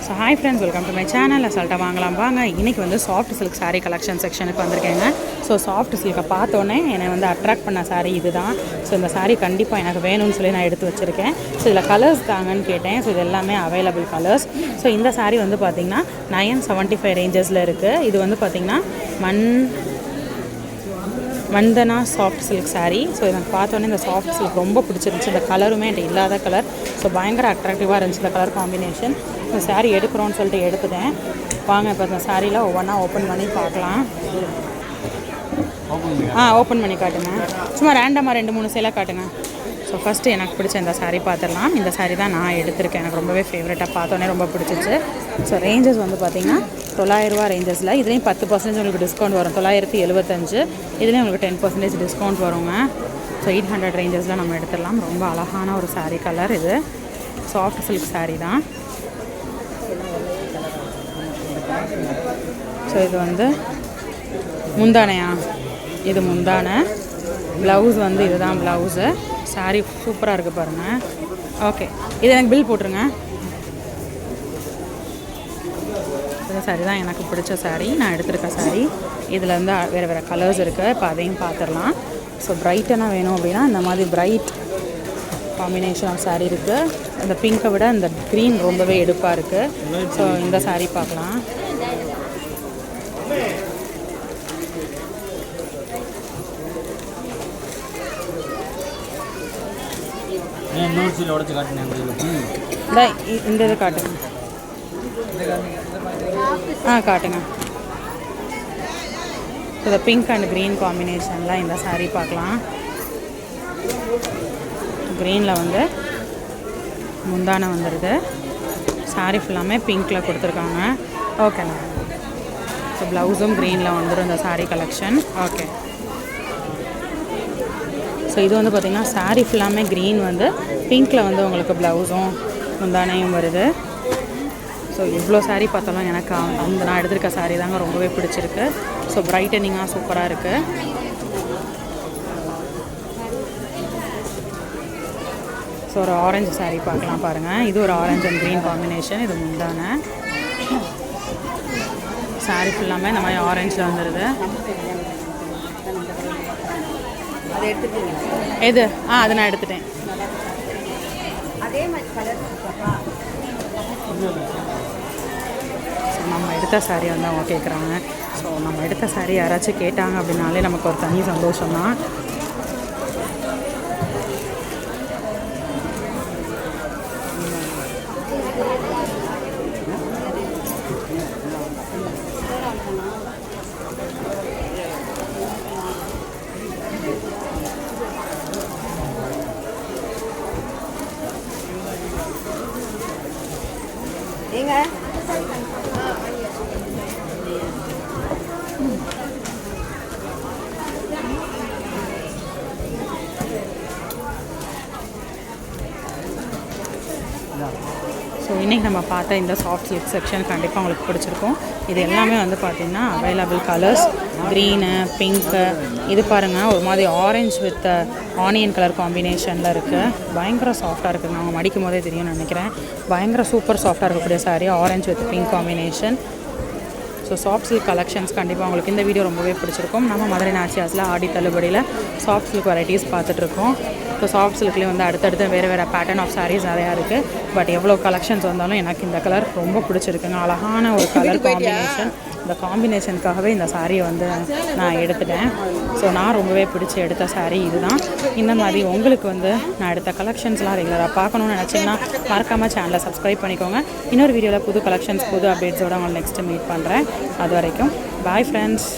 So hi friends, welcome to my channel. அசால்ட்டாக வாங்கலாம் வாங்க. இன்றைக்கி வந்து சாஃப்ட் சில்க் சாரீ கலெக்ஷன் செக்ஷனுக்கு வந்திருக்கேங்க. ஸோ சாஃப்ட் சில்கை பார்த்தோன்னே என்னை வந்து அட்ராக்ட் பண்ண சாரீ இது தான். ஸோ இந்த சாரீ கண்டிப்பாக எனக்கு வேணும்னு சொல்லி நான் எடுத்து வச்சுருக்கேன். ஸோ இதில் கலர்ஸ் தாங்கன்னு கேட்டேன். ஸோ இது எல்லாமே அவைலபிள் கலர்ஸ். ஸோ இந்த சாரீ வந்து பார்த்திங்கன்னா 975 ரேஞ்சஸில் இருக்குது. இது வந்து பார்த்திங்கன்னா வந்தனா சாஃப்ட் சில்க் சாரீ. ஸோ எனக்கு பார்த்தோன்னே இந்த சாஃப்ட் சில்க் ரொம்ப பிடிச்சிருந்துச்சு. இந்த கலருமே என்கிட்ட இல்லாத கலர். ஸோ பயங்கர அட்ராக்டிவாக இருந்துச்சு இந்த கலர் காம்பினேஷன். இந்த சாரீ எடுக்கிறோன்னு சொல்லிட்டு எடுத்துட்டேன். வாங்க இப்போ இந்த சாரியில் ஒவ்வொன்றா ஓப்பன் பண்ணி பார்க்கலாம். ஓப்பன் பண்ணி காட்டுங்க. சும்மா ரேண்டமாக 2-3 சேலாக காட்டுங்க. ஸோ ஃபஸ்ட்டு எனக்கு பிடிச்ச இந்த சாரீ பார்த்துடலாம். இந்த சாரீ தான் நான் எடுத்திருக்கேன். எனக்கு ரொம்பவே ஃபேவரட்டாக பார்த்தோன்னே ரொம்ப பிடிச்சிச்சு. ஸோ ரேஞ்சஸ் வந்து பார்த்திங்கன்னா 900 ரூபா ரேஞ்சஸில். இதுலேயும் 10% உங்களுக்கு டிஸ்கவுண்ட் வரும். 975. இதுலேயும் உங்களுக்கு 10% டிஸ்கவுண்ட் வருங்க. ஸோ 800 ரேஞ்சஸில் நம்ம எடுத்துடலாம். ரொம்ப அழகான ஒரு சாரீ கலர். இது சாஃப்ட் சில்க் சாரீ தான். ஸோ இது வந்து முந்தானையா, இது முந்தானை. ப்ளவுஸ் வந்து இதுதான் ப்ளவுஸு. சாரீ சூப்பராக இருக்குது பாருங்கள். ஓகே, இது எனக்கு பில் போட்டுருங்க. இந்த சாரீ தான் எனக்கு பிடிச்ச சாரீ, நான் எடுத்திருக்க சாரீ. இதில் வந்து வேறு வேறு கலர்ஸ் இருக்குது. இப்போ அதையும் பார்த்துடலாம். ஸோ பிரைட்டனாக வேணும் அப்படின்னா இந்த மாதிரி பிரைட் காம்பினேஷன் ஆஃப் சாரீ இருக்குது. இந்த பிங்கை விட இந்த க்ரீன் ரொம்பவே எடுப்பாக இருக்குது. ஸோ இந்த சாரீ பார்க்கலாம். இந்த இது காட்டுங்க. காட்டுங்க. இந்த பிங்க் அண்ட் க்ரீன் காம்பினேஷனில் இந்த சாரீ பார்க்கலாம். க்ரீனில் வந்து முந்தானை வந்துடுது. சாரீ ஃபுல்லாமே பிங்க்கில் கொடுத்துருக்காங்க. ஓகேண்ணா. ஸோ ப்ளவுஸும் க்ரீனில் வந்துடும் இந்த சாரீ கலெக்ஷன். ஓகே. ஸோ இது வந்து பார்த்திங்கன்னா சாரீ ஃபுல்லாமே க்ரீன் வந்து பிங்க்கில் வந்து உங்களுக்கு ப்ளவுஸும் முந்தானையும் வருது. ஸோ இவ்வளோ சாரீ பார்த்தாலும் எனக்கு அந்த நான் எடுத்திருக்க சாரீ தாங்க ரொம்பவே பிடிச்சிருக்கு. ஸோ பிரைட்டனிங்காக சூப்பராக இருக்குது. ஸோ ஒரு ஆரஞ்சு சாரீ பார்க்கலாம் பாருங்கள். இது ஒரு ஆரஞ்சு அண்ட் க்ரீன் காம்பினேஷன். இது முந்தானை. சாரீ ஃபுல்லாமே இந்த மாதிரி ஆரஞ்சில் வந்துடுது. எது? அது நான் எடுத்துட்டேன். ஸோ நம்ம எடுத்த சாரீ வந்து அவங்க கேட்குறாங்க. ஸோ நம்ம எடுத்த சாரீ யாராச்சும் கேட்டாங்க அப்படின்னாலே நமக்கு ஒரு தனி சந்தோஷம் தான். ஸோ இன்றைக்கி நம்ம பார்த்த இந்த சாஃப்ட் சில்க் செக்ஷன் கண்டிப்பாக உங்களுக்கு பிடிச்சிருக்கும். இது எல்லாமே வந்து பார்த்திங்கன்னா அவைலபிள் கலர்ஸ். க்ரீனு, பிங்க்கு, இது பாருங்கள் ஒரு மாதிரி ஆரஞ்ச் வித் ஆனியன் கலர் காம்பினேஷனில் இருக்குது. பயங்கர சாஃப்டாக இருக்குதுங்க. அவங்க மடிக்கும் போதே தெரியும்னு நினைக்கிறேன். பயங்கர சூப்பர் சாஃப்டாக இருக்கக்கூடிய sari orange with pink combination. So soft silk collections கண்டிப்பாக உங்களுக்கு இந்த வீடியோ ரொம்பவே பிடிச்சிருக்கும். நம்ம மதுரை நாச்சியாஸில் ஆடி தள்ளுபடியில் சாஃப்ட் சில்க் வெரைட்டிஸ் பார்த்துட்ருக்கோம். ஸோ சாஃப்ட் சில்க்லேயே வந்து அடுத்தடுத்து வேறு வேறு பேட்டர்ன் ஆஃப் சாரீஸ் நிறையா இருக்குது. பட் எவ்வளோ கலெக்ஷன்ஸ் வந்தாலும் எனக்கு இந்த கலர் ரொம்ப பிடிச்சிருக்குங்க. அழகான ஒரு கலர் காம்பினேஷன். இந்த காம்பினேஷனுக்காகவே இந்த சாரியை வந்து நான் எடுத்துட்டேன். ஸோ நான் ரொம்பவே பிடிச்சி எடுத்த சாரீ இதுதான். இந்த மாதிரி உங்களுக்கு வந்து நான் எடுத்த கலெக்ஷன்ஸ்லாம் ரெகுலராக பார்க்கணுன்னு நினச்சிங்கன்னா மறக்காமல் சேனலை சப்ஸ்கிரைப் பண்ணிக்கோங்க. இன்னொரு வீடியோவில் புது கலெக்ஷன்ஸ் புது அப்டேட்ஸோடு உங்களை நெக்ஸ்ட்டு மீட் பண்ணுறேன். அது வரைக்கும் பாய் ஃப்ரெண்ட்ஸ்.